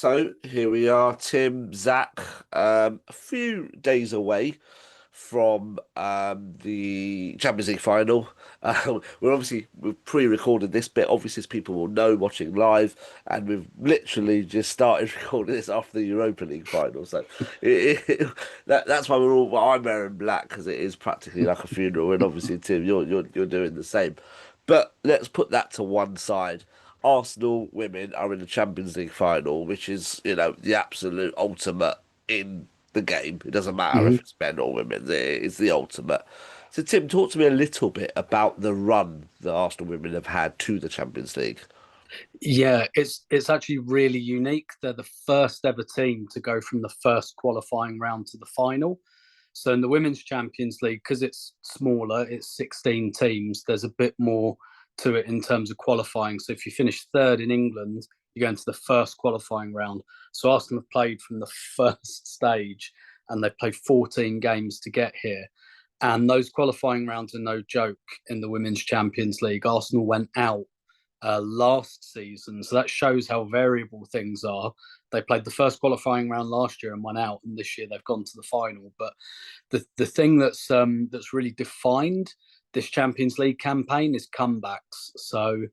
So here we are, Tim, Zach, a few days away from the Champions League final. We've pre-recorded this bit, obviously, as people will know watching live, and we've literally just started recording this after the Europa League final. So that's why I'm wearing black because it is practically like a funeral, and obviously, Tim, you're doing the same. But let's put that to one side. Arsenal women are in the Champions League final, which is, the absolute ultimate in the game. It doesn't matter hmm if it's men or women, it's the ultimate. So, Tim, talk to me a little bit about the run that Arsenal women have had to the Champions League. Yeah, it's actually really unique. They're the first ever team to go from the first qualifying round to the final. So in the Women's Champions League, because it's smaller, it's 16 teams, there's a bit more to it in terms of qualifying. So if you finish third in England, you go into the first qualifying round. So Arsenal have played from the first stage and they've played 14 games to get here. And those qualifying rounds are no joke in the Women's Champions League. Arsenal went out last season. So that shows how variable things are. They played the first qualifying round last year and went out, and this year they've gone to the final. But the thing that's really defined this Champions League campaign is comebacks. So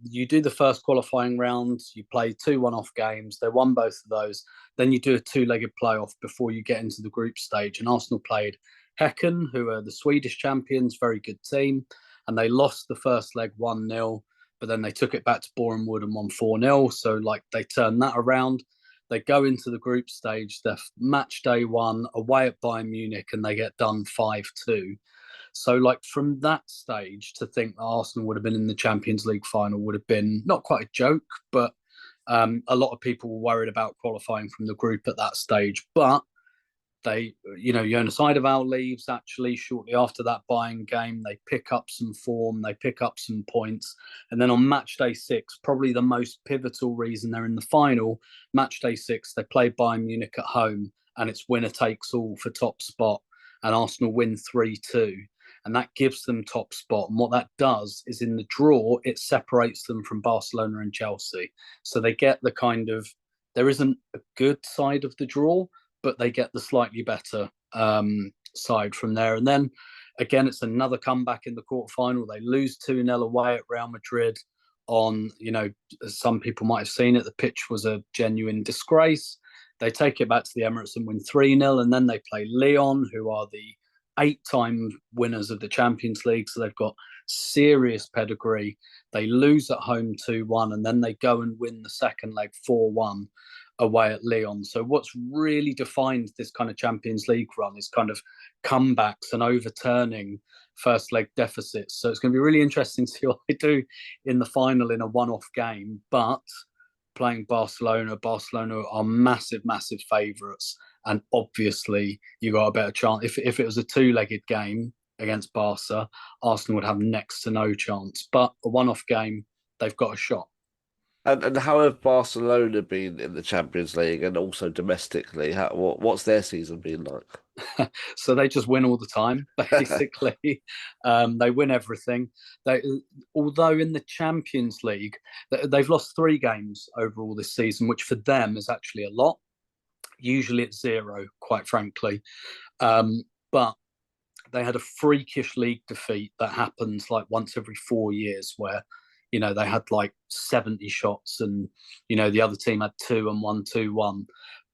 you do the first qualifying round, you play two one-off games. They won both of those. Then you do a two-legged playoff before you get into the group stage. And Arsenal played Häcken, who are the Swedish champions, very good team, and they lost the first leg 1-0, but then they took it back to Boreham Wood and won 4-0. So, like, they turned that around. They go into the group stage, their match day one away at Bayern Munich, and they get done 5-2. So, like, from that stage, to think that Arsenal would have been in the Champions League final would have been not quite a joke, but a lot of people were worried about qualifying from the group at that stage. But Jonas Eidevall leaves actually shortly after that Bayern game. They pick up some form, they pick up some points. And then on match day 6, probably the most pivotal reason they're in the final, match day 6, they play Bayern Munich at home and it's winner takes all for top spot. And Arsenal win 3-2. And that gives them top spot. And what that does is in the draw, it separates them from Barcelona and Chelsea. So they get the kind of, there isn't a good side of the draw, but they get the slightly better side from there. And then again, it's another comeback in the quarterfinal. They lose 2-0 away at Real Madrid on, as some people might have seen it, the pitch was a genuine disgrace. They take it back to the Emirates and win 3-0. And then they play Lyon, who are the 8-time winners of the Champions League. So they've got serious pedigree. They lose at home 2-1, and then they go and win the second leg 4-1 away at Lyon. So what's really defined this kind of Champions League run is kind of comebacks and overturning first leg deficits. So it's going to be really interesting to see what they do in the final in a one-off game. But playing Barcelona are massive, massive favourites. And obviously, you got a better chance. If it was a two-legged game against Barca, Arsenal would have next to no chance. But a one-off game, they've got a shot. And how have Barcelona been in the Champions League and also domestically? What's their season been like? So they just win all the time, basically. They win everything. Although in the Champions League, they've lost 3 games overall this season, which for them is actually a lot. Usually it's 0, quite frankly. But they had a freakish league defeat that happens like once every 4 years, where they had like 70 shots and the other team had 2 and won 2-1.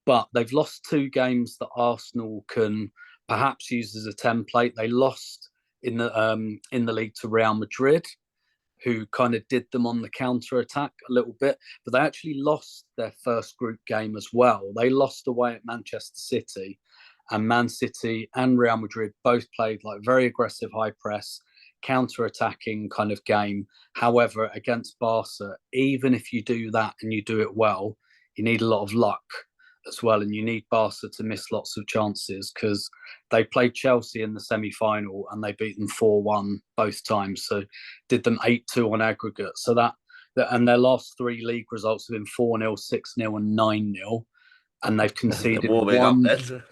But they've lost 2 games that Arsenal can perhaps use as a template. They lost in the league to Real Madrid, who kind of did them on the counter attack a little bit, but they actually lost their first group game as well. They lost away at Manchester City, and Man City and Real Madrid both played like very aggressive high press, counter attacking kind of game. However, against Barca, even if you do that and you do it well, you need a lot of luck as well, and you need Barca to miss lots of chances, because they played Chelsea in the semi-final and they beat them 4-1 both times, so did them 8-2 on aggregate. So that and their last 3 league results have been 4-0, 6-0 and 9-0, and they've conceded Warming up one then.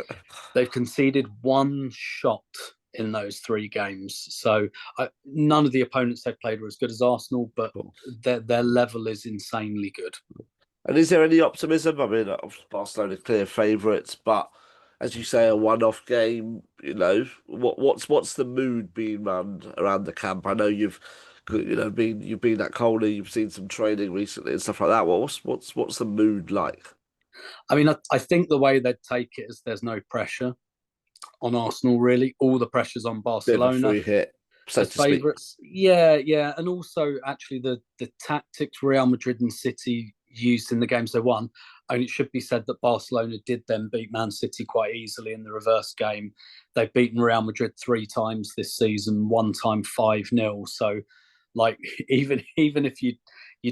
they've conceded one shot in those 3 games. So none of the opponents they've played were as good as Arsenal, but their level is insanely good. And is there any optimism? I mean, Barcelona clear favourites, but as you say, a one-off game. What's the mood being around the camp? I know you've been at Colney, you've seen some training recently and stuff like that. What's the mood like? I mean, I think the way they'd take it is there's no pressure on Arsenal, really. All the pressure's on Bit of a Barcelona free hit, so as to speak. favourites. Yeah, yeah. And also, actually, the tactics Real Madrid and City used in the games they won. And it should be said that Barcelona did then beat Man City quite easily in the reverse game. They've beaten Real Madrid 3 times this season, one time 5-0. So, like, even if you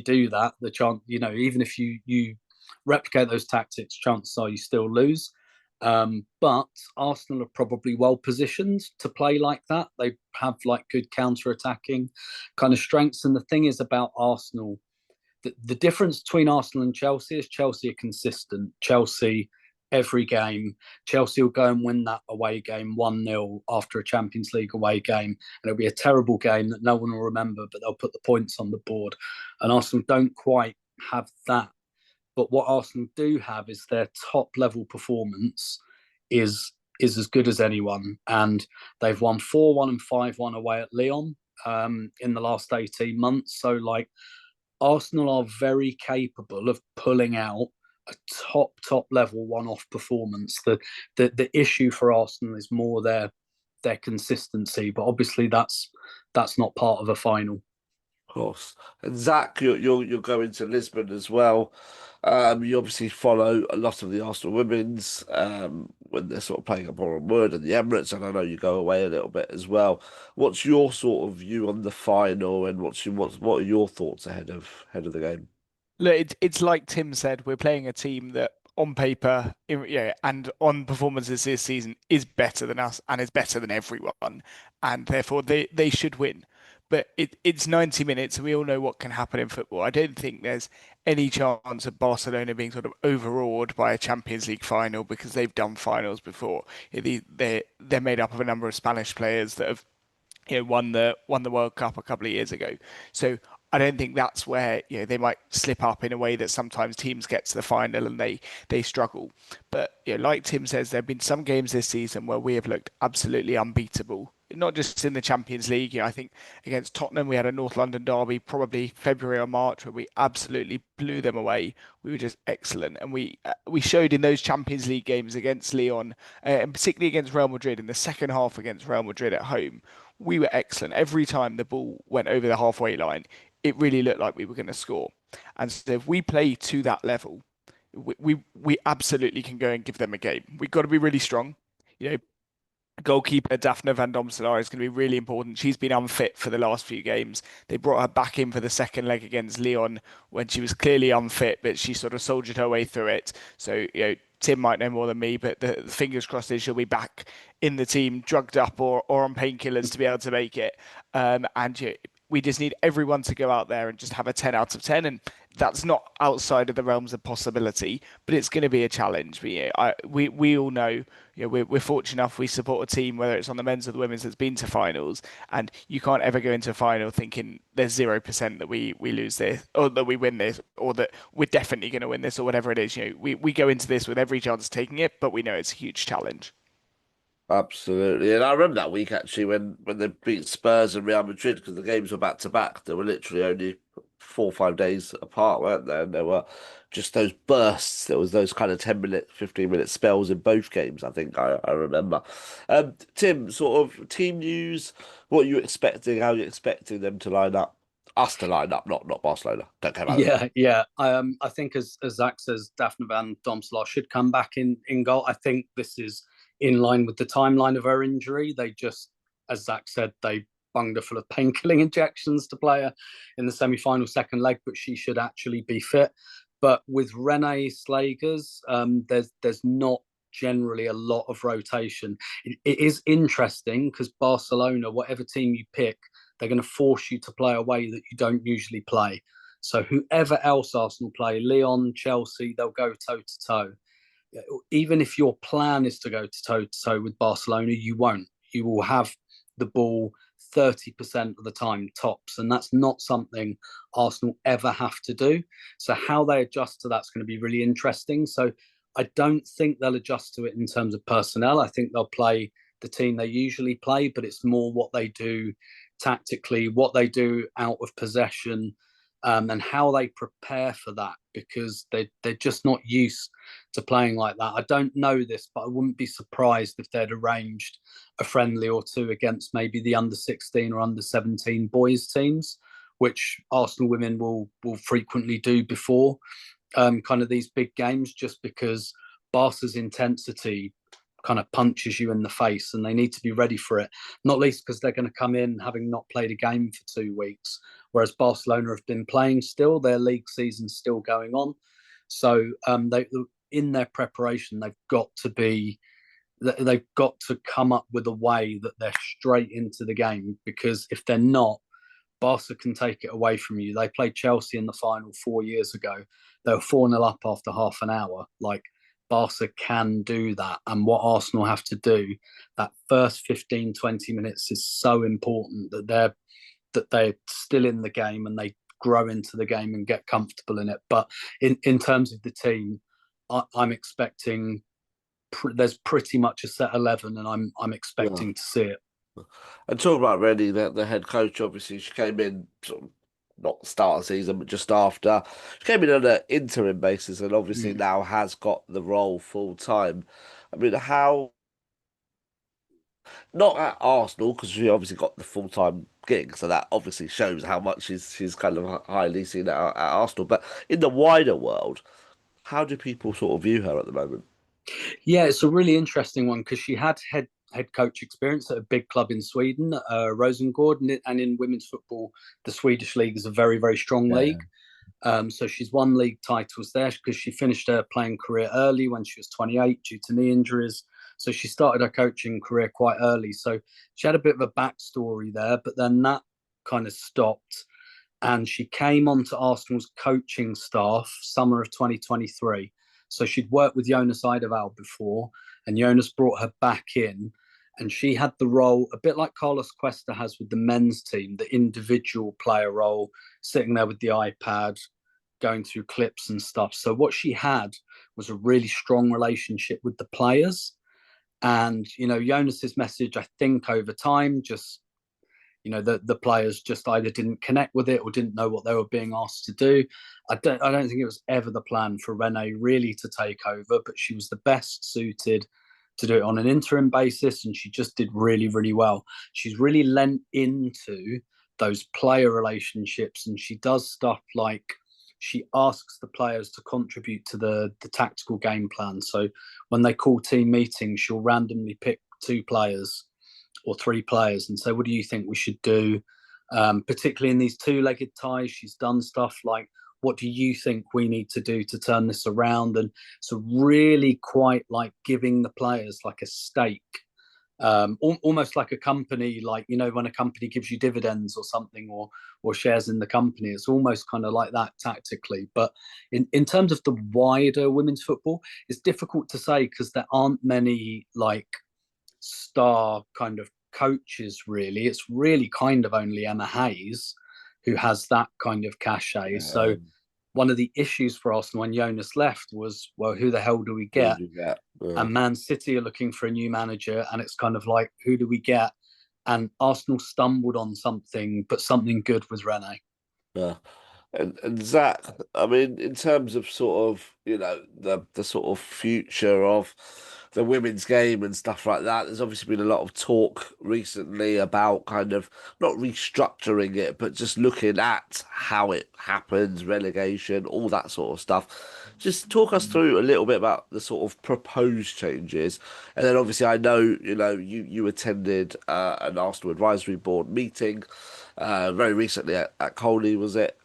do that, the chance, even if you replicate those tactics, chances are you still lose. But Arsenal are probably well positioned to play like that. They have like good counter attacking kind of strengths. And the thing is about Arsenal, the difference between Arsenal and Chelsea is Chelsea are consistent. Chelsea, every game, Chelsea will go and win that away game 1-0 after a Champions League away game. And it'll be a terrible game that no one will remember, but they'll put the points on the board. And Arsenal don't quite have that. But what Arsenal do have is their top level performance is as good as anyone, and they've won 4-1 and 5-1 away at Lyon in the last 18 months. So like Arsenal are very capable of pulling out a top level one off performance. The issue for Arsenal is more their consistency, but obviously that's not part of a final. Of course. And Zach, you're going to Lisbon as well. You obviously follow a lot of the Arsenal women's when they're sort of playing at Boreham Wood and the Emirates, and I know you go away a little bit as well. What's your sort of view on the final, and what are your thoughts ahead of the game? Look, it's like Tim said, we're playing a team that on paper, yeah, and on performances this season is better than us and is better than everyone, and therefore they should win. But it's 90 minutes, and we all know what can happen in football. I don't think there's any chance of Barcelona being sort of overawed by a Champions League final because they've done finals before. They're made up of a number of Spanish players that have won the World Cup a couple of years ago. So I don't think that's where they might slip up in a way that sometimes teams get to the final and they struggle. But like Tim says, there have been some games this season where we have looked absolutely unbeatable. Not just in the Champions League. I think against Tottenham we had a North London derby, probably February or March, where we absolutely blew them away. We were just excellent, and we showed in those Champions League games against Lyon, and particularly against Real Madrid in the second half against Real Madrid at home. We were excellent. Every time the ball went over the halfway line, it really looked like we were going to score. And so if we play to that level, we absolutely can go and give them a game. We've got to be really strong. You know, Goalkeeper Daphne van Domselaar is going to be really important. She's been unfit for the last few games. They brought her back in for the second leg against Lyon when she was clearly unfit, but she sort of soldiered her way through it. So, Tim might know more than me, but the fingers crossed is she'll be back in the team, drugged up or on painkillers to be able to make it. And we just need everyone to go out there and just have a 10 out of 10. And that's not outside of the realms of possibility, but it's going to be a challenge. We all know, we're fortunate enough we support a team, whether it's on the men's or the women's, that's been to finals, and you can't ever go into a final thinking there's 0% that we lose this or that we win this or that we're definitely going to win this or whatever it is. We go into this with every chance of taking it, but we know it's a huge challenge. Absolutely. And I remember that week actually when they beat Spurs and Real Madrid because the games were back to back. They were literally only 4 or 5 days apart, weren't they? And there were just those bursts. There was those kind of 10-minute, 15-minute spells in both games, I think I remember. Tim, sort of team news, what are you expecting? How are you expecting them to line up? Us to line up, not Barcelona. Don't care about them. Yeah, yeah. I think as Zach says, Daphne van Domselaar should come back in goal. I think this is in line with the timeline of her injury. They just, as Zach said, they bunged her full of painkilling injections to play her in the semi-final second leg, but she should actually be fit. But with Renee Slagers, there's not generally a lot of rotation. It is interesting because Barcelona, whatever team you pick, they're going to force you to play a way that you don't usually play. So whoever else Arsenal play, Lyon, Chelsea, they'll go toe to toe. Even if your plan is to go toe to toe with Barcelona, you won't. You will have the ball 30% of the time tops, and that's not something Arsenal ever have to do. So how they adjust to that's going to be really interesting. So I don't think they'll adjust to it in terms of personnel. I think they'll play the team they usually play, but it's more what they do tactically, what they do out of possession, and how they prepare for that, because they're just not used to playing like that. I don't know this, but I wouldn't be surprised if they'd arranged a friendly or two against maybe the under 16 or under 17 boys teams, which Arsenal women will frequently do before kind of these big games, just because Barca's intensity kind of punches you in the face, and they need to be ready for it. Not least because they're going to come in having not played a game for 2 weeks, whereas Barcelona have been playing still. Their league season's still going on, so they in their preparation they've got to come up with a way that they're straight into the game, because if they're not, Barca can take it away from you. They played Chelsea in the final 4 years ago. They were 4-0 up after half an hour. Like, Barca can do that. And what Arsenal have to do, that first 15, 20 minutes is so important, that they're still in the game and they grow into the game and get comfortable in it. But in terms of the team, I'm expecting there's pretty much a set 11, and I'm Yeah. expecting to see it. And talking about Reni, the head coach, obviously she came in sort of not the start of the season, but just after. She came in on an interim basis and obviously Mm. now has got the role full time. I mean, how not at Arsenal because she obviously got the full time gig, so that obviously shows how much she's kind of highly seen at Arsenal. But in the wider world, how do people sort of view her at the moment? Yeah, it's a really interesting one, because she had head coach experience at a big club in Sweden, Rosengård, and in women's football, the Swedish league is a very, very strong Yeah. league. So she's won league titles there because she finished her playing career early when she was 28 due to knee injuries. So she started her coaching career quite early. So she had a bit of a backstory there, but then that kind of stopped. And she came onto Arsenal's coaching staff summer of 2023. So she'd worked with Jonas Eidevall before, and Jonas brought her back in. And she had the role, a bit like Carlos Cuesta has with the men's team, the individual player role, sitting there with the iPad, going through clips and stuff. So what she had was a really strong relationship with the players. And, Jonas's message, I think over time, just, the players just either didn't connect with it or didn't know what they were being asked to do. I don't think it was ever the plan for Rene really to take over, but she was the best suited to do it on an interim basis, and she just did really, really well. She's really lent into those player relationships, and she does stuff like she asks the players to contribute to the tactical game plan. So when they call team meetings, she'll randomly pick 2 players or 3 players and say, what do you think we should do? Particularly in these two-legged ties, she's done stuff like, what do you think we need to do to turn this around? And so really quite like giving the players like a stake, almost like a company, like, when a company gives you dividends or something, or shares in the company. It's almost kind of like that tactically. But in terms of the wider women's football, it's difficult to say because there aren't many like star kind of coaches really. It's really kind of only Emma Hayes who has that kind of cachet. So Um, one of the issues for Arsenal when Jonas left was, well, who the hell do we who get? do you get? And Man City are looking for a new manager, and it's kind of like, who do we get? And Arsenal stumbled on something, but something good with Rene. Yeah. And Zach, I mean, in terms of sort of, the sort of future of the women's game and stuff like that, there's obviously been a lot of talk recently about kind of not restructuring it, but just looking at how it happens, relegation, all that sort of stuff. Just talk us through a little bit about the sort of proposed changes. And then obviously I know, you attended an Arsenal advisory board meeting very recently at Colney, was it?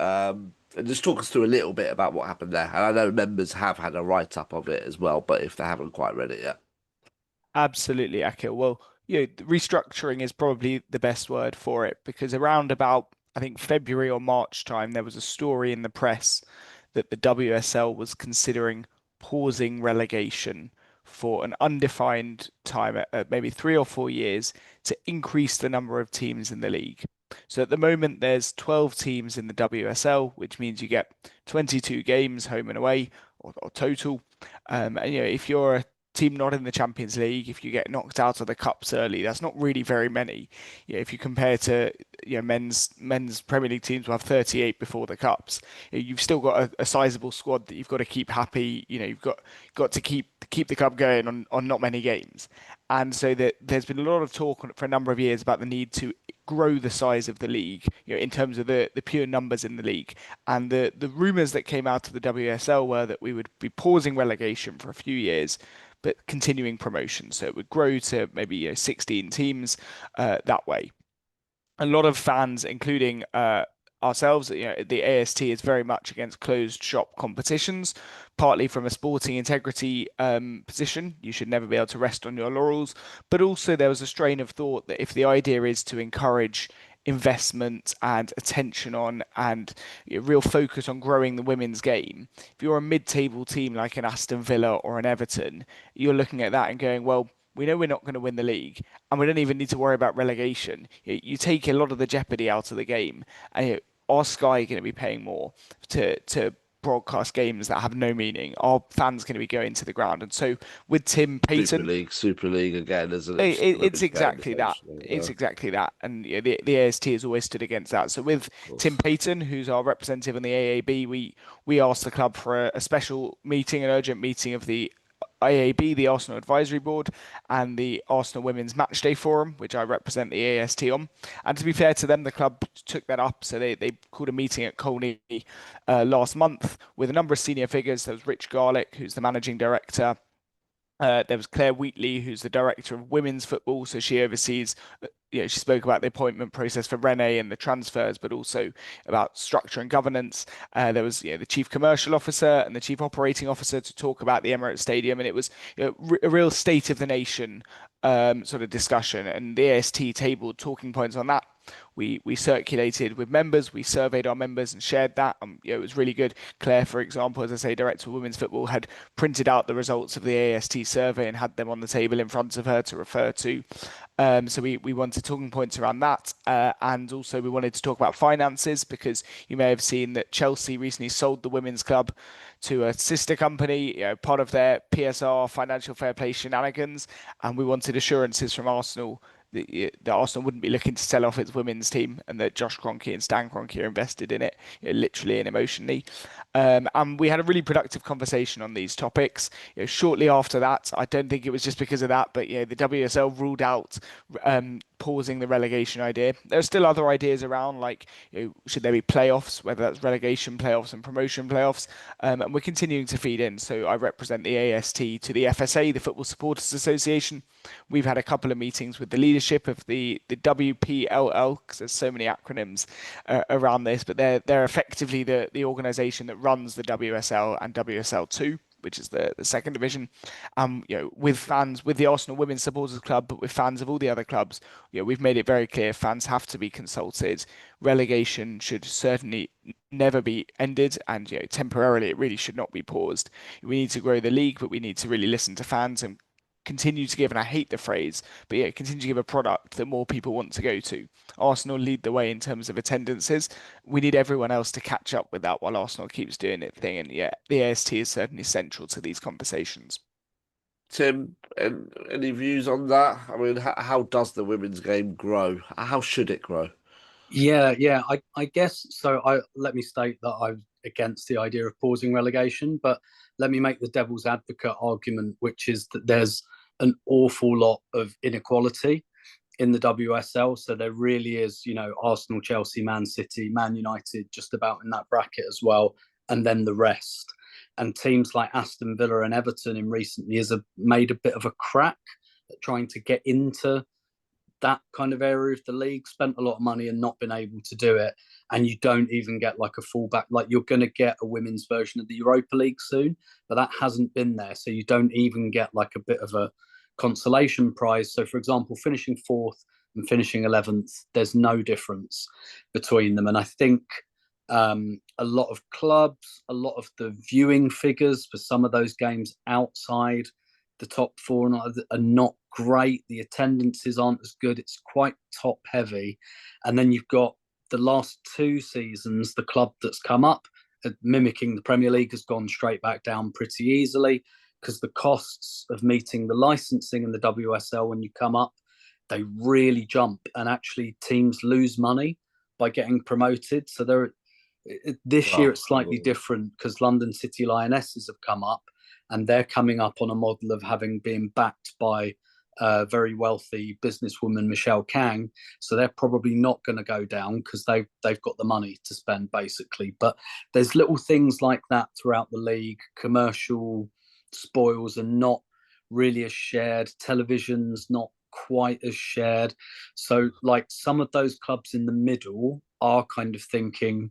And just talk us through a little bit about what happened there. And I know members have had a write-up of it as well, but if they haven't quite read it yet. Absolutely, Akil. Well, restructuring is probably the best word for it because around about, I think, February or March time, there was a story in the press that the WSL was considering pausing relegation for an undefined time at maybe 3 or 4 years to increase the number of teams in the league. So at the moment, there's 12 teams in the WSL, which means you get 22 games home and away or total. And if you're a team not in the Champions League, if you get knocked out of the cups early, that's not really very many. If you compare to men's Premier League teams will have 38 before the cups. You've still got a sizable squad that you've got to keep happy. You've got to keep the club going on not many games. And so there's been a lot of talk for a number of years about the need to grow the size of the league, in terms of the pure numbers in the league. And the rumours that came out of the WSL were that we would be pausing relegation for a few years, but continuing promotion. So it would grow to maybe 16 teams that way. A lot of fans, including ourselves, the AST is very much against closed shop competitions, partly from a sporting integrity position. You should never be able to rest on your laurels. But also there was a strain of thought that if the idea is to encourage investment and attention on and real focus on growing the women's game, if you're a mid-table team like an Aston Villa or an Everton, you're looking at that and going, well, we know we're not going to win the league, and we don't even need to worry about relegation. You take a lot of the jeopardy out of the game, and are Sky going to be paying more to broadcast games that have no meaning? Are fans going to be going to the ground? And so with Tim Payton, Super League again, isn't it? Just it's close game exactly that. essentially. It's exactly that. And the AST has always stood against that. So with Of Tim course. Payton, who's our representative in the AAB, we asked the club for a special meeting, an urgent meeting of the IAB, the Arsenal Advisory Board, and the Arsenal Women's Matchday Forum, which I represent the AST on. And to be fair to them, the club took that up. So they called a meeting at Colney last month with a number of senior figures. There was Rich Garlick, who's the managing director. There was Claire Wheatley, who's the director of women's football, so she oversees. She spoke about the appointment process for Rene and the transfers, but also about structure and governance. There was the chief commercial officer and the chief operating officer to talk about the Emirates Stadium, and it was a real state of the nation sort of discussion. And the AST tabled talking points on that. We circulated with members, we surveyed our members and shared that. It was really good. Claire, for example, as I say, director of women's football, had printed out the results of the AST survey and had them on the table in front of her to refer to. So we wanted talking points around that, and also we wanted to talk about finances, because you may have seen that Chelsea recently sold the women's club to a sister company, part of their PSR financial fair play shenanigans, and we wanted assurances from Arsenal that Arsenal wouldn't be looking to sell off its women's team, and that Josh Kroenke and Stan Kroenke are invested in it, literally and emotionally. And we had a really productive conversation on these topics. Shortly after that, I don't think it was just because of that, but the WSL ruled out pausing the relegation idea. There are still other ideas around, like should there be playoffs, whether that's relegation playoffs and promotion playoffs, and we're continuing to feed in. So I represent the AST to the FSA, the Football Supporters Association. We've had a couple of meetings with the leadership of the WPLL, because there's so many acronyms around this, but they're effectively the organisation that runs the WSL and WSL2, which is the second division. With fans, with the Arsenal Women's Supporters Club, but with fans of all the other clubs, we've made it very clear fans have to be consulted. Relegation should certainly never be ended, and temporarily it really should not be paused. We need to grow the league, but we need to really listen to fans and continue to give, and I hate the phrase, but continue to give a product that more people want to go to. Arsenal lead the way in terms of attendances. We need everyone else to catch up with that while Arsenal keeps doing its thing. And the AST is certainly central to these conversations. Tim, any views on that? I mean, how does the women's game grow? How should it grow? Yeah. I guess so. Let me state that I'm against the idea of pausing relegation, but let me make the devil's advocate argument, which is that there's an awful lot of inequality in the WSL. So there really is, Arsenal, Chelsea, Man City, Man United, just about in that bracket as well, and then the rest. And teams like Aston Villa and Everton in recent years have made a bit of a crack at trying to get into that kind of area of the league, spent a lot of money and not been able to do it. And you don't even get like a fallback. Like, you're going to get a women's version of the Europa League soon, but that hasn't been there. So you don't even get like a bit of a consolation prize. So, for example, finishing fourth and finishing 11th, there's no difference between them. And I think a lot of clubs, a lot of the viewing figures for some of those games outside the top four are not great. The attendances aren't as good. It's quite top heavy. And then you've got the last 2 seasons, the club that's come up, mimicking the Premier League, has gone straight back down pretty easily because the costs of meeting the licensing in the WSL when you come up, they really jump. And actually, teams lose money by getting promoted. So this year Oh, it's slightly different because London City Lionesses have come up and they're coming up on a model of having been backed by very wealthy businesswoman Michelle Kang. So they're probably not going to go down because they've got the money to spend basically. But there's little things like that throughout the league. Commercial spoils are not really as shared. Television's not quite as shared. So like some of those clubs in the middle are kind of thinking,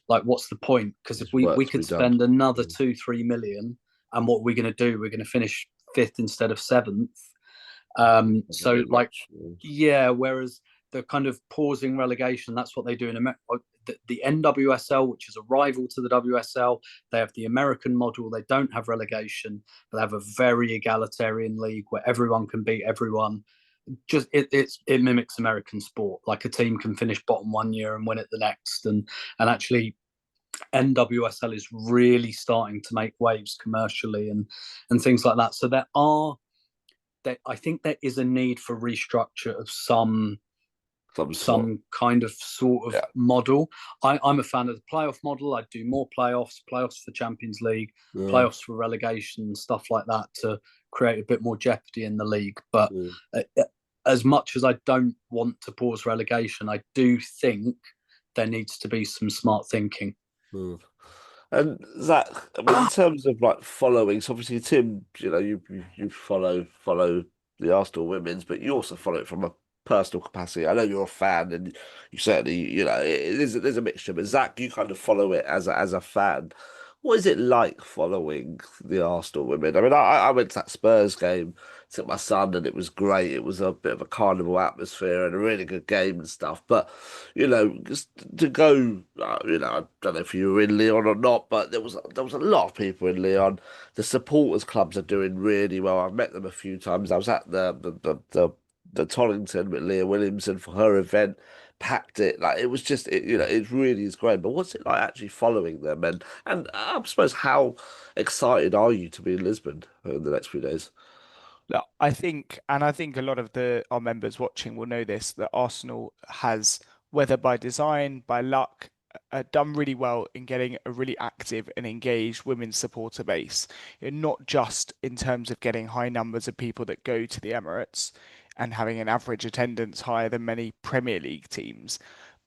like, what's the point? Because if there's we work to be could done. spend another 2-3 million, and what are we going to do? We're going to finish fifth instead of seventh. That's a So bit like, much. yeah. Whereas the kind of pausing relegation, that's what they do in America. The NWSL, which is a rival to the WSL, they have the American model. They don't have relegation, but they have a very egalitarian league where everyone can beat everyone. Just it mimics American sport. Like a team can finish bottom one year and win it the next, and actually NWSL is really starting to make waves commercially and things like that. So I think there is a need for restructure of Some sort. some kind of sort of Yeah. model. I'm a fan of the playoff model. I'd do more playoffs for Champions League, Yeah. playoffs for relegation, and stuff like that to create a bit more jeopardy in the league. But Yeah. as much as I don't want to pause relegation, I do think there needs to be some smart thinking. Mm. And Zach, I mean, in terms of like following, so obviously Tim, you follow the Arsenal women's, but you also follow it from a personal capacity. I know you're a fan, and you certainly, there's a mixture. But Zach, you kind of follow it as a fan. What is it like following the Arsenal women? I mean, I went to that Spurs game, took my son, and it was great. It was a bit of a carnival atmosphere and a really good game and stuff. But just to go, I don't know if you were in Lyon or not, but there was a lot of people in Lyon. The supporters clubs are doing really well. I've met them a few times. I was at the Tollington with Leah Williamson for her event. Packed it like it was just it really is great. But what's it like actually following them? And I suppose how excited are you to be in Lisbon in the next few days? Look, I think a lot of our members watching will know this, that Arsenal has, whether by design, by luck, done really well in getting a really active and engaged women's supporter base. Not just in terms of getting high numbers of people that go to the Emirates and having an average attendance higher than many Premier League teams,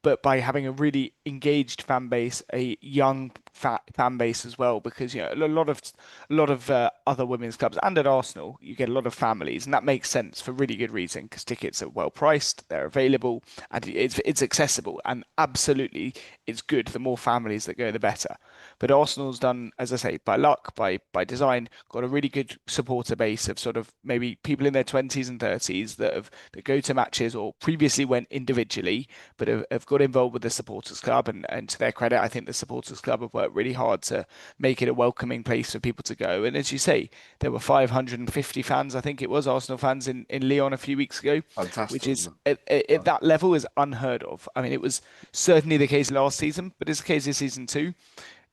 but by having a really engaged fan base, a young fan base as well, because a lot of other women's clubs and at Arsenal, you get a lot of families, and that makes sense for really good reason because tickets are well priced, they're available, and it's accessible, and absolutely it's good. The more families that go, the better. But Arsenal's done, as I say, by luck, by design, got a really good supporter base of sort of maybe people in their 20s and 30s that go to matches or previously went individually, but have got involved with the supporters club. And to their credit, I think the supporters club have worked really hard to make it a welcoming place for people to go. And as you say, there were 550 fans, I think it was, Arsenal fans in Lyon a few weeks ago, which Fantastic, is isn't at it? that level is unheard of. I mean, it was certainly the case last season, but it's the case this season too.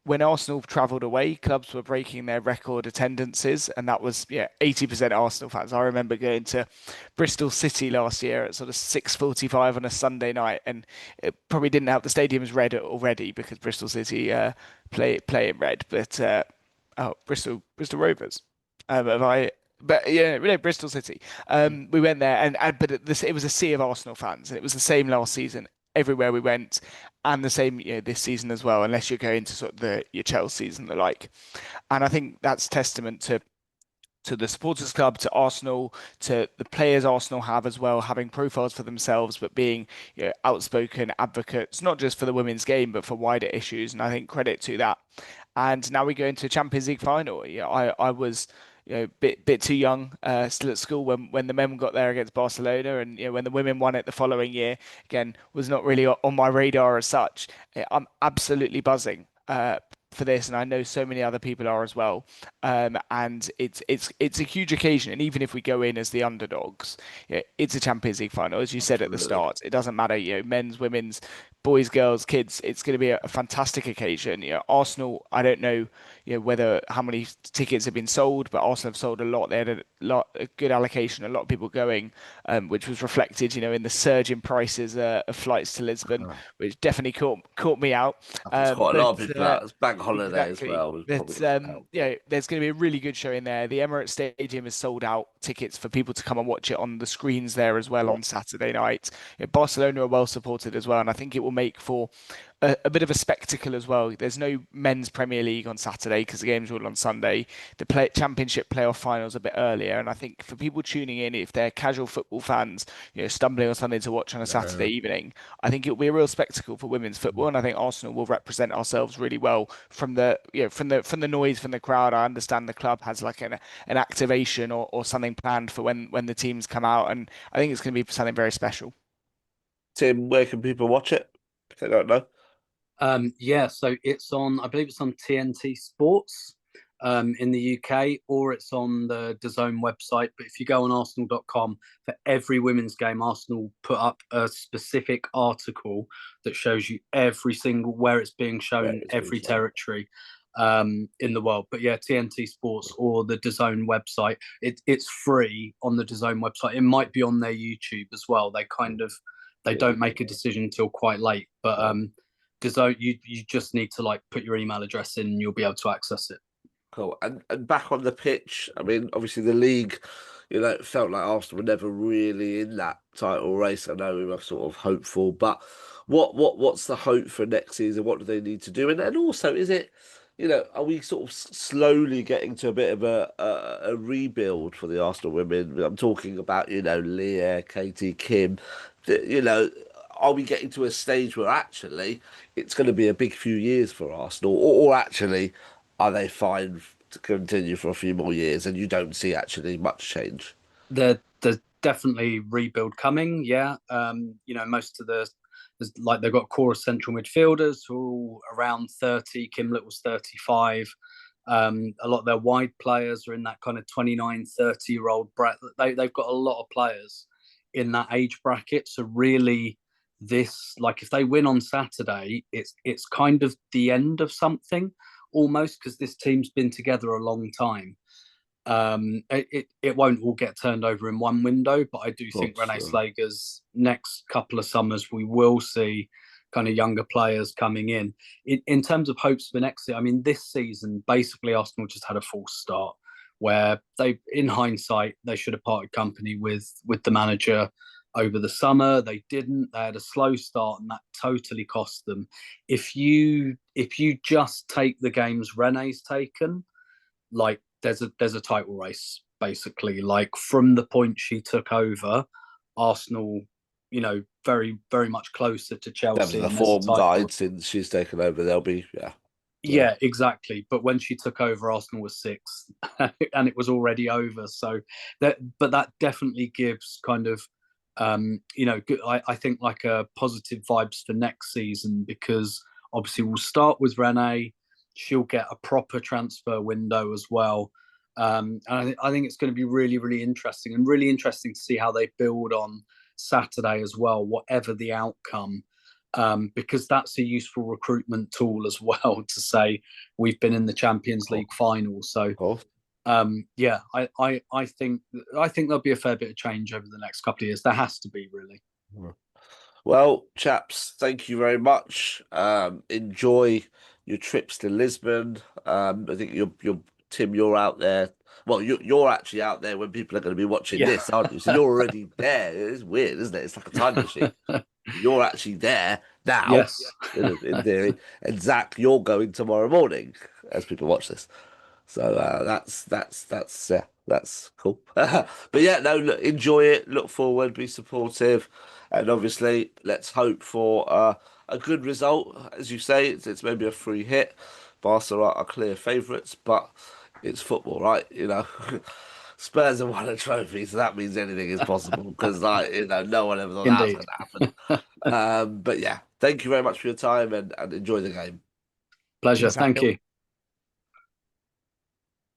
When Arsenal travelled away, clubs were breaking their record attendances, and that was 80% Arsenal fans. I remember going to Bristol City last year at sort of 6:45 on a Sunday night, and it probably didn't have the stadiums red already because Bristol City play in red, but Bristol Rovers. Have I? But yeah, no, Bristol City. We went there, and but it was a sea of Arsenal fans, and it was the same last season everywhere we went, and the same this season as well, unless you're going to sort of your Chelsea's and the like. And I think that's testament to the supporters club, to Arsenal, to the players Arsenal have as well, having profiles for themselves, but being outspoken advocates, not just for the women's game, but for wider issues. And I think credit to that. And now we go into Champions League final. I was bit too young, still at school when the men got there against Barcelona, and when the women won it the following year, again was not really on my radar as such. I'm absolutely buzzing. for this, and I know so many other people are as well. And it's a huge occasion. And even if we go in as the underdogs, it's a Champions League final, as you said at the Absolutely. start. It doesn't matter, men's, women's, boys, girls, kids. It's going to be a fantastic occasion. Arsenal. I don't know, whether how many tickets have been sold, but Arsenal have sold a lot. They had a good allocation, a lot of people going, which was reflected, in the surge in prices of flights to Lisbon, which definitely caught me out. I think it's quite a But lot of people out. It's bank holiday as Exactly. well. It But probably doesn't help. there's going to be a really good show in there. The Emirates Stadium has sold out tickets for people to come and watch it on the screens there as well Yeah. on Saturday night. Barcelona are well supported as well, and I think it will make for a bit of a spectacle as well. There's no men's Premier League on Saturday because the game's all on Sunday. The Championship playoff finals a bit earlier, and I think for people tuning in, if they're casual football fans, stumbling on something to watch on a Saturday evening, I think it'll be a real spectacle for women's football, and I think Arsenal will represent ourselves really well from the noise from the crowd. I understand the club has like an activation or something planned for when the teams come out, and I think it's going to be something very special. Tim, where can people watch it? If they don't know. Yeah, so it's on, I believe it's on TNT Sports in the UK, or it's on the DAZN website. But if you go on arsenal.com, for every women's game, Arsenal put up a specific article that shows you every single where it's being Where shown, it's been every shown. territory in the world. But yeah, TNT Sports or the DAZN website. It's free on the DAZN website. It might be on their YouTube as well. They Yeah. don't make a decision until quite late, but No. because you just need to like put your email address in and you'll be able to access it. Cool. And back on the pitch, I mean, obviously the league, it felt like Arsenal were never really in that title race. I know we were sort of hopeful, but what's the hope for next season? What do they need to do? And also, is it, are we sort of slowly getting to a bit of a rebuild for the Arsenal women? I'm talking about, Leah, Katie, Kim, you know. Are we getting to a stage where actually it's going to be a big few years for Arsenal, or actually are they fine to continue for a few more years and you don't see actually much change? There's definitely rebuild coming. Yeah, most of like they've got core central midfielders who are all around 30. Kim Little's 35. A lot of their wide players are in that kind of 29, 30-year-old bracket. They've got a lot of players in that age bracket. So really, this like if they win on Saturday, it's kind of the end of something almost because this team's been together a long time. It won't all get turned over in one window, but I do Of think course. Rene Slager's next couple of summers we will see kind of younger players coming in. In terms of hopes for next year, I mean, this season basically Arsenal just had a false start where they, in hindsight, they should have parted company with the manager over the summer. They didn't. They had a slow start, and that totally cost them. If you just take the games Rene's taken, like there's a title race basically. Like from the point she took over, Arsenal, very very much closer to In terms of Chelsea, the and there's a form title. guide since she's taken over, they'll be, yeah. So, Yeah, exactly. But when she took over, Arsenal was sixth, and it was already over. So but that definitely gives kind of, I think like a positive vibes for next season because obviously we'll start with Rene. She'll get a proper transfer window as well. And I think it's going to be really, really interesting and really interesting to see how they build on Saturday as well, whatever the outcome, because that's a useful recruitment tool as well to say we've been in the Champions cool. League final. So Cool. yeah, I think there'll be a fair bit of change over the next couple of years. There has to be really. Well, chaps, thank you very much. Enjoy your trips to Lisbon. I think you're Tim, you're out there. Well, you're actually out there when people are going to be watching Yeah. this, aren't you? So you're already there. It's weird, isn't it? It's like a time machine. You're actually there now, Yes. in theory. And Zach, you're going tomorrow morning as people watch this. So that's cool. But yeah, no, look, enjoy it. Look forward, be supportive, and obviously let's hope for a good result. As you say, it's maybe a free hit. Barca are clear favourites, but it's football, right? Spurs have won a trophy, so that means anything is possible because, like, no one ever thought that was Indeed. going to happen. But yeah, thank you very much for your time and enjoy the game. Pleasure. Cheers, Thank Samuel. you.